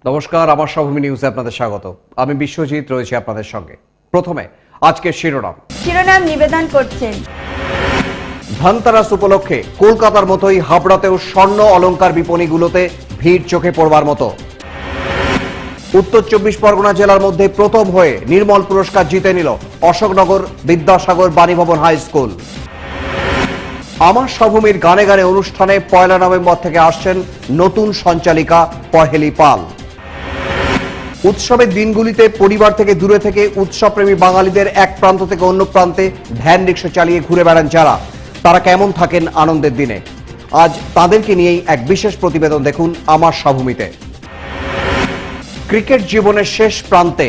নমস্কার, আমার সভূমি নিউজে আপনাদের স্বাগত। আমি বিশ্বজিৎ রয়েছি আপনাদের সঙ্গে। প্রথমে আজকের শিরোনাম নিবেদন করছেন। ধনতেরাস উপলক্ষে কলকাতার মতোই হাবড়াতেও স্বর্ণ অলংকার বিপণীগুলোতে ভিড় চোখে পড়বার মতো। উত্তর ২৪ পরগনা জেলার মধ্যে প্রথম হয়ে নির্মল পুরস্কার জিতে নিল অশোকনগর বিদ্যাসাগর বাণীভবন হাই স্কুল। আমার সভূমির গানে গানে অনুষ্ঠানে ১ নভেম্বর থেকে আসছেন নতুন সঞ্চালিকা পহেলি পাল। উৎসবের দিনগুলিতে পরিবার থেকে দূরে থেকে উৎসবপ্রেমী বাঙালিদের এক প্রান্ত থেকে অন্য প্রান্তে ভ্যান রিক্সা চালিয়ে ঘুরে বেড়ান যারা, তারা কেমন থাকেন আনন্দের দিনে, আজ তাদেরকে নিয়েই এক বিশেষ প্রতিবেদন দেখুন আমার সভূমিতে। ক্রিকেট জীবনের শেষ প্রান্তে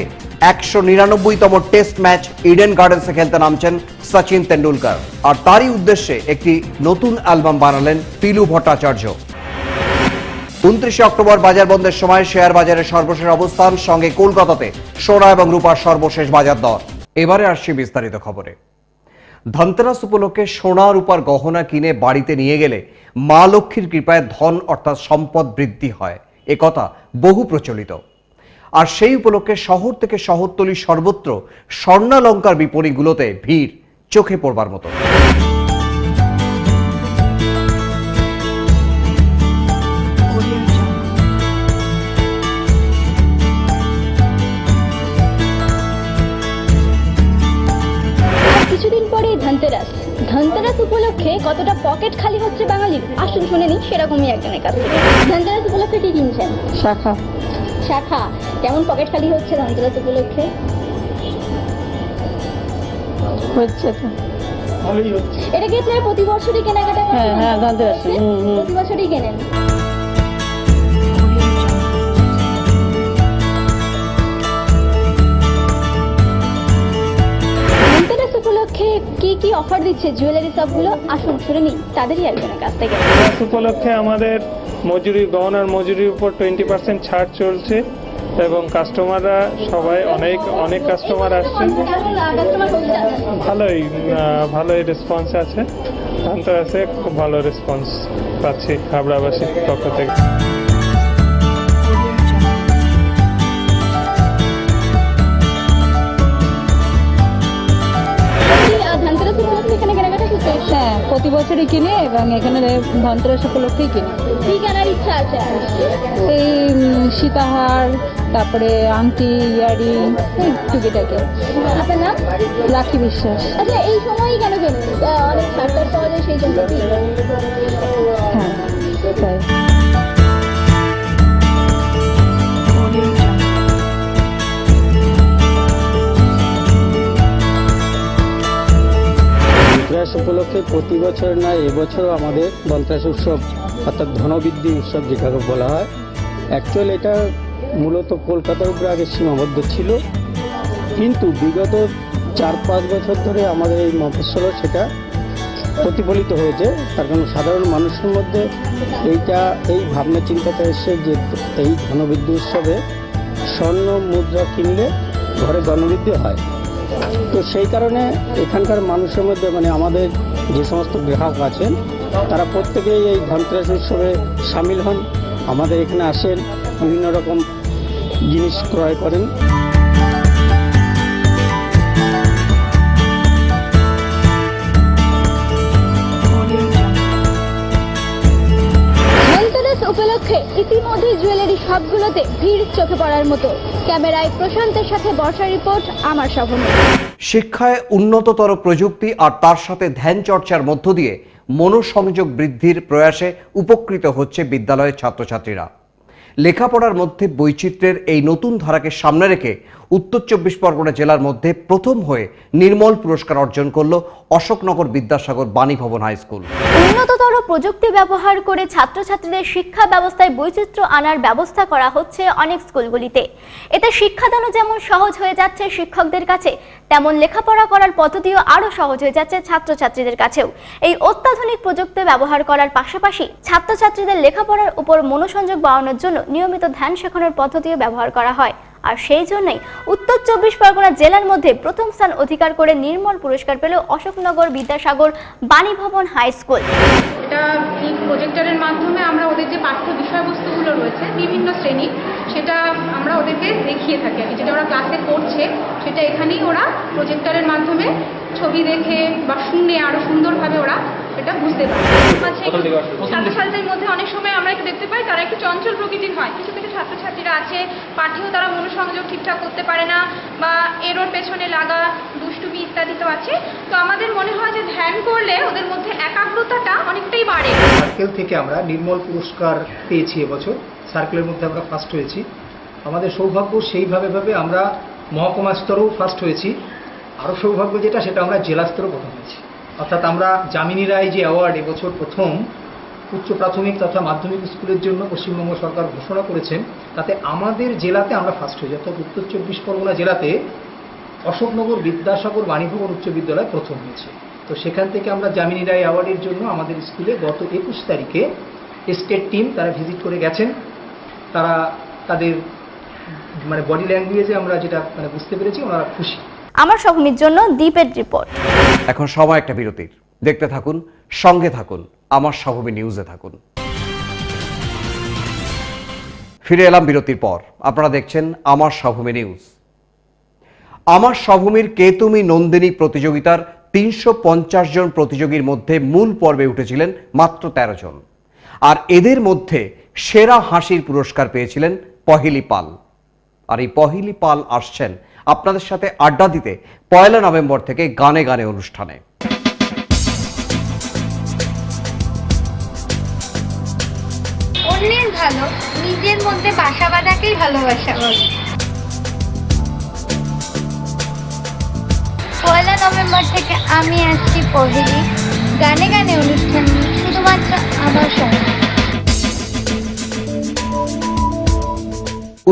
১৯৯তম টেস্ট ম্যাচ ইডেন গার্ডেন্সে খেলতে নামছেন সচিন তেন্ডুলকর, আর তারই উদ্দেশ্যে একটি নতুন অ্যালবাম বানালেন পিলু ভট্টাচার্য। ২৯ অক্টোবর বাজার বন্ধের সময় শেয়ার বাজারের সর্বশেষ অবস্থান, সঙ্গে কলকাতাতে সোনা এবং রূপার সর্বশেষ বাজার দর। এবারে আসছি বিস্তারিত খবরে। ধনতেরাস উপলক্ষে সোনা রূপার গহনা কিনে বাড়িতে নিয়ে গেলে মা লক্ষ্মীর কৃপায় ধন অর্থাৎ সম্পদ বৃদ্ধি হয়, এ কথা বহু প্রচলিত। আর সেই উপলক্ষে শহর থেকে শহরতলি সর্বত্র স্বর্ণালংকার বিপণীগুলোতে ভিড় চোখে পড়বার মতো। কিছুদিন পরে ধনতেরাস উপলক্ষে কতটা পকেট খালি হচ্ছে বাঙালির, আসুন শুনে নিই সেরকমই একজনের কাছ থেকে। ধনতেরাস উপলক্ষে কি কিনছেন? শাখা। কেমন পকেট খালি হচ্ছে ধনতেরাস উপলক্ষে? এটা কি আপনারা প্রতি বছরই কেনাকাটা করেন? হ্যাঁ, ধনতেরাস প্রতি বছরই কেনেন। উপলক্ষে কি কি অফার দিচ্ছে জুয়েলারি শপগুলো, আসুন শুনে নিই তাদেরই একজনের কাছ থেকে। উপলক্ষে আমাদের মজুরি, গহনার মজুরির উপর 20% ছাড় চলছে এবং কাস্টমাররা সবাই অনেক কাস্টমার আসছেন। ভালোই রেসপন্স আছে। ধনতেরাসে খুব ভালো রেসপন্স পাচ্ছি হাবড়াবাসীর পক্ষ থেকে। হ্যাঁ, প্রতি বছরই কিনি এবং এখানে ধনতেরাস উপলক্ষেই কিনি। কি কেনার ইচ্ছা আছে? এই সীতাহার, তারপরে আংটি, ইয়ারিং, এই টুকিটাকে। আপনার নাম? লাকি বিশ্বাস। আচ্ছা, এই সময়ই কেন কেনেন? অনেক ছাড় পাওয়া যায় সেই জন্য? হ্যাঁ, তাই। ধনতেরাস উপলক্ষে প্রতি বছর না, এবছরও আমাদের ধনতেরাস উৎসব অর্থাৎ ধনবৃদ্ধি উৎসব যেটাকে বলা হয়, অ্যাকচুয়ালি এটা মূলত কলকাতার উপরে আগে সীমাবদ্ধ ছিল, কিন্তু বিগত ৪-৫ বছর ধরে আমাদের এই মফস্বলে সেটা প্রতিফলিত হয়েছে। তার কারণ সাধারণ মানুষের মধ্যে এই ভাবনা চিন্তাটা এসে যে এই ধনবৃদ্ধি উৎসবে স্বর্ণ মুদ্রা কিনলে ঘরে ধনবৃদ্ধি হয়। তো সেই কারণে এখানকার মানুষের মধ্যে আমাদের যে সমস্ত গ্রাহক আছেন তারা প্রত্যেকেই এই ধনতেরাস উৎসবে সামিল হন, আমাদের এখানে আসেন, বিভিন্ন রকম জিনিস ক্রয় করেন। উপলক্ষে ইতিমধ্যে জুয়েলারি শপগুলোতে ভিড় চোখে পড়ার মতো। ক্যামেরায় প্রশান্তের সাথে বর্ষা রিপোর্ট, আমার সভূমি। শিক্ষায় উন্নততর প্রযুক্তি আর তার সাথে ধ্যান চর্চার মধ্য দিয়ে মনোসংযোগ বৃদ্ধির প্রয়াসে উপকৃত হচ্ছে বিদ্যালয়ের ছাত্রছাত্রীরা। লেখাপড়ার মধ্যে বৈচিত্র্যের এই নতুন ধারাকে সামনে রেখে উত্তর ২৪ পরগনা জেলার মধ্যে প্রথম হয়ে নির্মল পুরস্কার অর্জন করল অশোকনগর বিদ্যাসাগর বাণীভবন হাই স্কুল। উন্নততর প্রযুক্তি ব্যবহার করে ছাত্রছাত্রীদের শিক্ষা ব্যবস্থায় বৈচিত্র্য আনার ব্যবস্থা করা হচ্ছে অনেক স্কুলগুলিতে। এতে শিক্ষাদানও যেমন সহজ হয়ে যাচ্ছে শিক্ষকদের কাছে, তেমন লেখাপড়া করার পদ্ধতিও আরও সহজ হয়ে যাচ্ছে ছাত্রছাত্রীদের কাছেও। এই অত্যাধুনিক প্রযুক্তি ব্যবহার করার পাশাপাশি ছাত্রছাত্রীদের লেখাপড়ার উপর মনোসংযোগ বাড়ানোর জন্য নিয়মিত ধ্যান শেখানোর পদ্ধতিও ব্যবহার করা হয়। আর সেই জন্যই উত্তর 24 পরগনা জেলার মধ্যে প্রথম স্থান অধিকার করে নির্মল পুরস্কার পেল অশোকনগর বিদ্যাসাগর বাণীভবন হাই স্কুল। এটা এই প্রজেক্টরের মাধ্যমে আমরা ওদের যে পাঠ্য বিষয়বস্তুগুলো রয়েছে বিভিন্ন শ্রেণীর, সেটা আমরা ওদেরকে দেখিয়ে থাকি আর কি। যেটা ওরা ক্লাসে পড়ছে সেটা এখানেই ওরা প্রজেক্টরের মাধ্যমে ছবি দেখে বা শুনে আরো সুন্দরভাবে ওরা এটা বুঝতে পারে। ছাত্রছাত্রীদের মধ্যে অনেক সময় আমরা একটু দেখতে পাই তারা একটু চঞ্চল প্রকৃতির হয়। কিছু কিছু ছাত্রছাত্রীরা আছে পাঠেও তারা মনোসংযোগ ঠিকঠাক করতে পারে না বা এরোর পেছনে লাগা, দুষ্টুমি ইত্যাদি তো আছে। তো আমাদের মনে হয় যে ধ্যান করলে ওদের মধ্যে একাগ্রতাটা অনেকটাই বাড়ে। সার্কেল থেকে আমরা নির্মল পুরস্কার পেয়েছি এবছর। সার্কেলের মধ্যে আমরা ফার্স্ট হয়েছি। আমাদের সৌভাগ্য সেইভাবে আমরা মহকুমা স্তরেও ফার্স্ট হয়েছি। আরও সৌভাগ্য যেটা, সেটা আমরা জেলা স্তরেও প্রথম হয়েছি। অর্থাৎ আমরা যামিনী রায় যে অ্যাওয়ার্ড এবছর প্রথম উচ্চ প্রাথমিক তথা মাধ্যমিক স্কুলের জন্য পশ্চিমবঙ্গ সরকার ঘোষণা করেছেন, তাতে আমাদের জেলাতে আমরা ফার্স্ট হয়েছি। অর্থাৎ উত্তর 24 পরগনা জেলাতে অশোকনগর বিদ্যাসাগর বাণীভবন উচ্চ বিদ্যালয় প্রথম হয়েছে। তো সেখান থেকে আমরা যামিনী রায় অ্যাওয়ার্ডের জন্য আমাদের স্কুলে গত 21 তারিখে স্টেট টিম তারা ভিজিট করে গেছেন। তারা তাদের বডি ল্যাঙ্গুয়েজে আমরা যেটা বুঝতে পেরেছি, ওনারা খুশি। আমার সহকর্মীর জন্য দীপের রিপোর্ট। এখন সময় একটা বিরতির। দেখতে থাকুন, সঙ্গে থাকুন, আমার সহকর্মী নিউজে থাকুন। ফিরে এলাম বিরতির পর। আপনারা দেখছেন আমার সহকর্মী নিউজ। আমার সহভূমির কে তুমি নন্দিনী প্রতিযোগিতার 350 জন প্রতিযোগীর মধ্যে মূল পর্বে উঠেছিলেন মাত্র 13 জন। আর এদের মধ্যে সেরা হাসির পুরস্কার পেয়েছিলেন পহিলি পাল। আর এই পহিলি পাল আসছেন আপনাদের সাথে আড্ডা দিতে 1 নভেম্বর থেকে গানে গানে অনুষ্ঠানে। অন্যের ভালো নিজের মধ্যে বাসা বাঁধাকেই ভালোবাসা বলে। 1 নভেম্বর থেকে আমি আসছি পহিলি গানে গানে অনুষ্ঠান, শুধুমাত্র আমার সঙ্গে।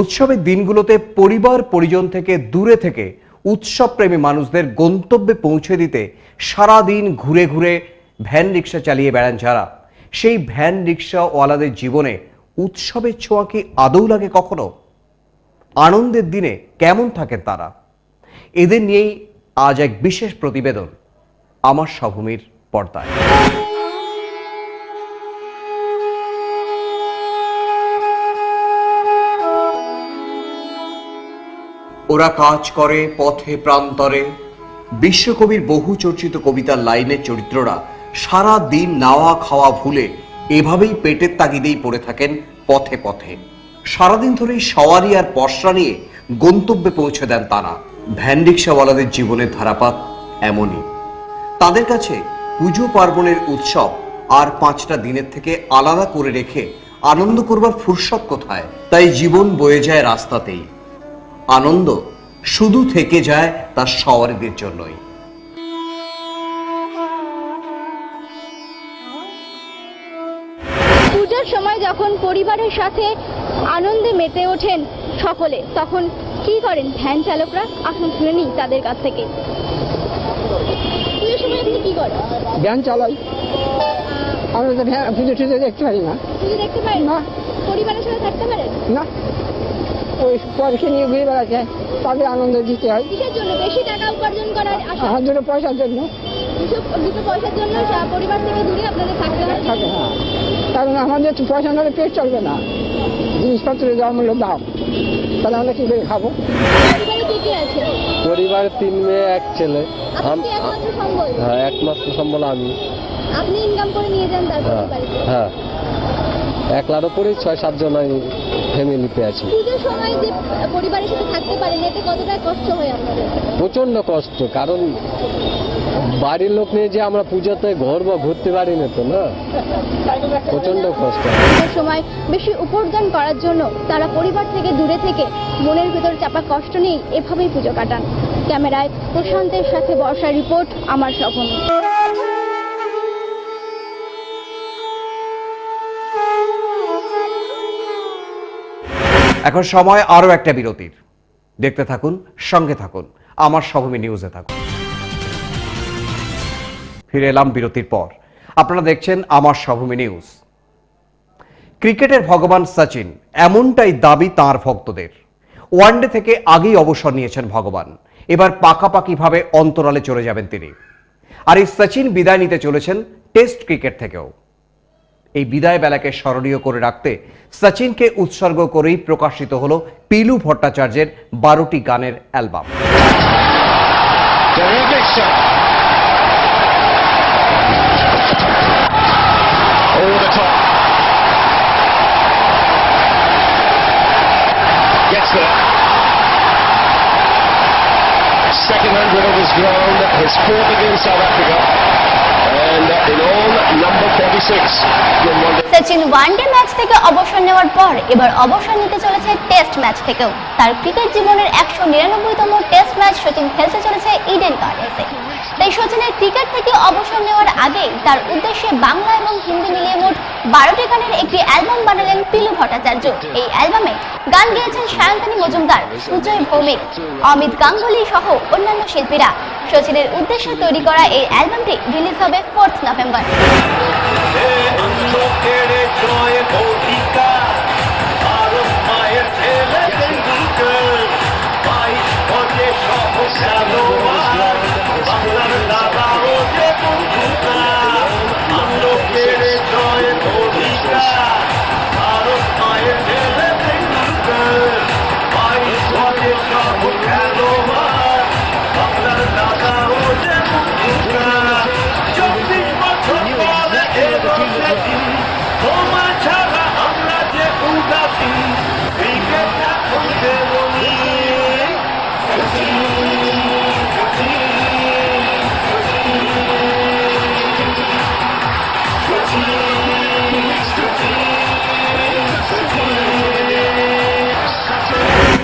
উৎসবের দিনগুলোতে পরিবার পরিজন থেকে দূরে থেকে উৎসবপ্রেমী মানুষদের গন্তব্যে পৌঁছে দিতে সারাদিন ঘুরে ঘুরে ভ্যান রিক্সা চালিয়ে বেড়ান যারা, সেই ভ্যান রিক্সাওয়ালাদের জীবনে উৎসবের ছোঁয়া কি আদৌ লাগে কখনো? আনন্দের দিনে কেমন থাকেন তারা? এদের নিয়েই আজ এক বিশেষ প্রতিবেদন আমার সহভূমির পর্দায়। ওরা কাজ করে পথে প্রান্তরে। বিশ্বকবির বহু চর্চিত কবিতার লাইনের চরিত্ররা সারা দিন নাওয়া খাওয়া ভুলে এভাবেই পেটের তাগিদেই পড়ে থাকেন পথে পথে। সারাদিন ধরেই সওয়ারি আর পসরা নিয়ে গন্তব্যে পৌঁছে দেন তারা। ভ্যান রিক্সাওয়ালাদের জীবনের ধারাপাত এমনই। তাদের কাছে পুজো পার্বণের উৎসব আর 5টা দিনের থেকে আলাদা করে রেখে আনন্দ করবার ফুরসত কোথায়? তাই জীবন বয়ে যায় রাস্তাতেই। আনন্দ শুধু থেকে যায় তার সওয়ারিদের জন্যই। পুজোর সময় যখন পরিবারের সাথে আনন্দে মেতে ওঠেন সকলে, তখন কি করেন ভ্যান চালকরা? আসুন শুনে নিই তাদের কাছ থেকে। পুজোর সময় আপনি কি করেন? ভ্যান চালাই। আমরা তো পুজো টুজো দেখতে পারি না। পুজো দেখতে পারেন না? পরিবারের সাথে থাকতে পারেন না, ওই পরকে নিয়ে ঘুরে বেড়াচ্ছে, তাদের আনন্দ দিতে হয়। কিসের জন্য? বেশি টাকা উপার্জন করার আশা? আমার জন্য পয়সার জন্য। দুটো পয়সার জন্য পরিবার থেকে দূরে আপনাদের থাকতে হয়? থাকে, হ্যাঁ। কারণ আমাদের তো পয়সা নাহলে পেট চলবে না, জিনিসপত্রের যা মূল্য দাম, তাহলে আমরা কি করে খাবো? পরিবারে কে কে আছে? পরিবারে 3 মেয়ে 1 ছেলে। আপনি একমাত্র সম্বল? হ্যাঁ, একমাত্র সম্বল আমি। আপনি ইনকাম করে নিয়ে যান তারপর বাড়িতে? হ্যাঁ, একলার উপরে 6-7 জন ফ্যামিলিতে আছি। পুজোর সময় যে পরিবারের সাথে থাকতে পারেন, এতে কতটা কষ্ট হয় আপনাদের? প্রচন্ড কষ্ট, কারণ বাড়ির লোক নিয়ে যে আমরা পুজোতে ঘুরতে পারি না তো, না, প্রচন্ড কষ্ট। পুজোর সময় বেশি উপার্জন করার জন্য তারা পরিবার থেকে দূরে থেকে মনের ভিতর চাপা কষ্ট নিয়ে এভাবেই পুজো কাটান। ক্যামেরায় প্রশান্তের সাথে বর্ষার রিপোর্ট, আমার সহকর্মী। এখন সময় আরো একটা বিরতির। দেখতে থাকুন, সঙ্গে থাকুন, আমার সহকর্মী নিউজে থাকুন। ফিরে এলাম বিরতির পর। আপনারা দেখছেন আমার সহকর্মী নিউজ। ক্রিকেটের ভগবান সচিন, এমনটাই দাবি তার ভক্তদের। ওয়ানডে থেকে আগেই অবসর নিয়েছেন ভগবান। এবার পাকাপাকিভাবে অন্তরালে চলে যাবেন তিনি। আর এই সচিন বিদায় নিতে চলেছেন টেস্ট ক্রিকেট থেকেও। এই বিদায় বেলাকে স্মরণীয় করে রাখতে সচিনকে উৎসর্গ করেই প্রকাশিত হলো পিলু ভট্টাচার্যের 12টি গানের album. Second 100 of his ground, his fourth against South Africa, and in all, number 46. Sachin one day match থেকে অবসর নেওয়ার পর এবার অবসর নিতে চলেছে টেস্ট ম্যাচ থেকেও। তার ক্রিকেট জীবনের 199তম টেস্ট ম্যাচ সচিন খেলতে চলেছে ইডেন গার্ডেন্সে। তাই সচিনের ক্রিকেট থেকে অবসর নেওয়ার আগেই তার উদ্দেশ্যে বাংলা এবং হিন্দি মিলিয়ে মোট 12টি গানের একটি অ্যালবাম বানালেন পিলু ভট্টাচার্য। এই অ্যালবামে গান গেয়েছেন সায়ন্তনী মজুমদার, সুজয় ভৌমিক, অমিত গাঙ্গুলি সহ অন্যান্য শিল্পীরা। সচিনের উদ্দেশ্যে তৈরি করা এই অ্যালবামটি রিলিজ হবে 4 নভেম্বর।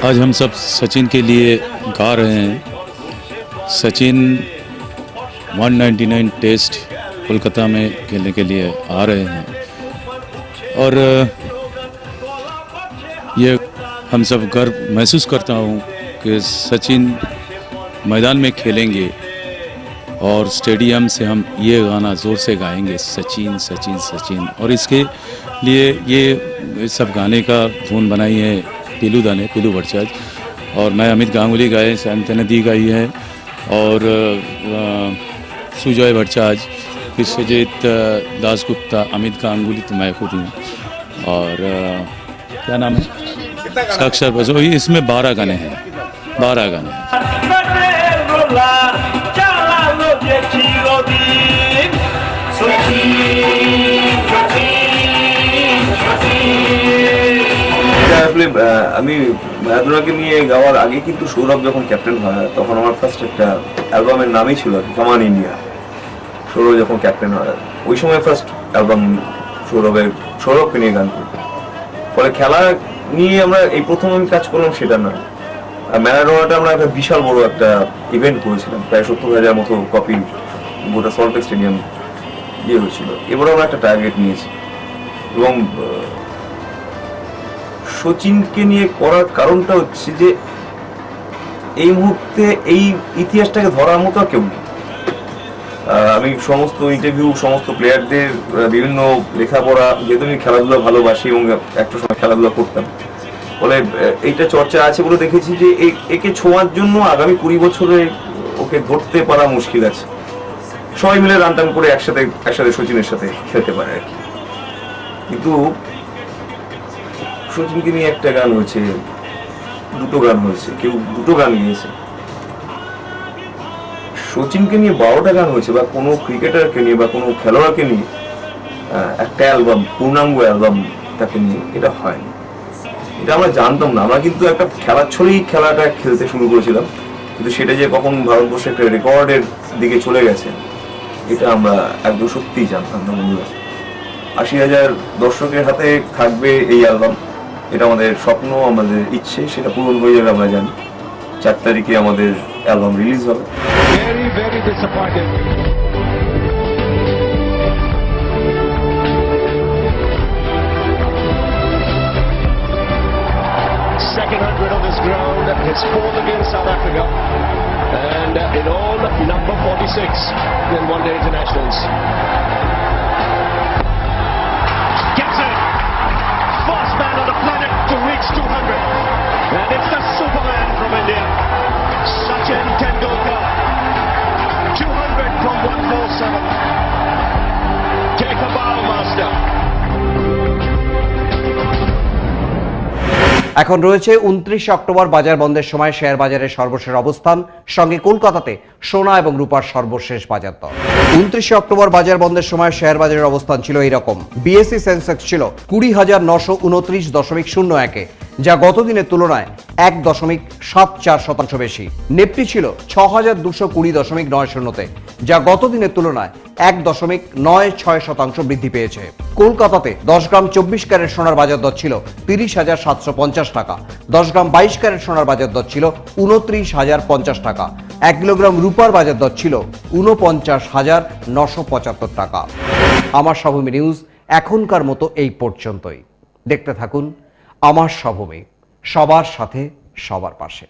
आज हम सब सचिन के लिए गा रहे हैं। सचिन 199 टेस्ट कोलकाता में खेलने के लिए आ रहे हैं और ये हम सब गर्व महसूस करता हूँ कि सचिन मैदान में खेलेंगे और स्टेडियम से हम ये गाना ज़ोर से गाएंगे, सचिन सचिन सचिन। और इसके लिए ये सब गाने का धुन बनाई है पिलू भट्टाचार्य, और मैं अमित गांगुली गाए, सायंतनी दी गाई है, और सुजय भट्टाचार्य, विश्वजीत दासगुप्ता, अमित गांगुली तो मैं खुद हूँ, और क्या नाम है साक्षर बस। इसमें 12 गाने हैं, 12 गाने हैं। আসলে আমি ম্যারাডোনাকে নিয়ে গাওয়ার আগে কিন্তু সৌরভ যখন ক্যাপ্টেন হয় তখন আমার ফার্স্ট একটা অ্যালবামের নামই ছিল কমান ইন্ডিয়া। সৌরভ যখন ক্যাপ্টেন হয় ওই সময় ফার্স্ট অ্যালবাম সৌরভকে নিয়ে গান করি। ফলে খেলা নিয়ে আমরা এই প্রথম আমি কাজ করলাম সেটা না। ম্যারাডোনাটা আমরা একটা বিশাল বড় একটা ইভেন্ট করেছিলাম, প্রায় 70,000 মতো কপি গোটা সল্টলেক স্টেডিয়াম দিয়ে হয়েছিল। এবারে আমরা একটা টার্গেট নিয়েছি এবং সচিনকে নিয়ে করার কারণটা হচ্ছে যে এই মুহূর্তে এই ইতিহাসটাকে ধরার মতো আর কেউ নেই। আমি সমস্ত ইন্টারভিউ, সমস্ত প্লেয়ারদের বিভিন্ন লেখাপড়া, যেহেতু আমি খেলাধুলা ভালোবাসি এবং একটা সময় খেলাধুলা করতাম, ফলে এইটা চর্চা আছে বলে দেখেছি যে একে ছোঁয়ার জন্য আগামী 20 বছরে ওকে ধরতে পারা মুশকিল আছে। সবাই মিলে রান টান করে একসাথে সচিনের সাথে খেলতে পারে আর কি। কিন্তু সচিনকে নিয়ে একটা গান হয়েছে, দুটো গান হয়েছে, কেউ দুটো গান গিয়েছে। সচিনকে নিয়ে 12টা গান হয়েছে, বা কোনো ক্রিকেটারকে নিয়ে বা কোনো খেলোয়াড়কে নিয়ে একটা অ্যালবাম, পূর্ণাঙ্গ অ্যালবাম তাকে নিয়ে, এটা হয়নি। এটা আমরা জানতাম না। আমরা কিন্তু একটা খেলার ছলেই খেলাটা খেলতে শুরু করেছিলাম, কিন্তু সেটা যে কখন ভারতবর্ষে একটা রেকর্ডের দিকে চলে গেছে এটা আমরা একদম সত্যিই জানতাম না বন্ধুরা। 80,000 দর্শকের হাতে থাকবে এই অ্যালবাম, এটা আমাদের স্বপ্ন, আমাদের ইচ্ছে, সেটা পূরণ হয়ে যাবে আমরা জানি। 4 তারিখে আমাদের অ্যালবাম রিলিজ হবে। Second 100 on this ground, his fourth against South Africa, and in all, number 46 in one-day internationals. Gets it! First man on the planet to reach 200, and it's the এখন রয়েছে 29 অক্টোবর বাজার বন্ধের সময় share বাজারের সর্বশেষ অবস্থান, সঙ্গে কলকাতাতে সোনা এবং রূপার সর্বশেষ বাজার দর। 29 অক্টোবর বাজার বন্ধের সময় শেয়ার বাজারের অবস্থান ছিল এইরকম। বিএসসি সেন্সেক্স ছিল 20,929.01, যা গত দিনের তুলনায় 1.74% বেশি। নিফটি ছিল 6,220.90তে, যা গত দিনের তুলনায় 1.96% বৃদ্ধি পেয়েছে। কলকাতাতে 10 গ্রাম 24 ক্যারেট সোনার বাজার দর ছিল 30,750 টাকা, 10 গ্রাম 22 ক্যারেট সোনার বাজার দর ছিল 29,050 টাকা, 1 কিলোগ্রাম রূপার বাজার দর ছিল 49,975 টাকা। আমার সভূমি নিউজ এখনকার মতো এই পর্যন্তই। দেখতে থাকুন আমার সভূমি, সবার সাথে সবার পাশে।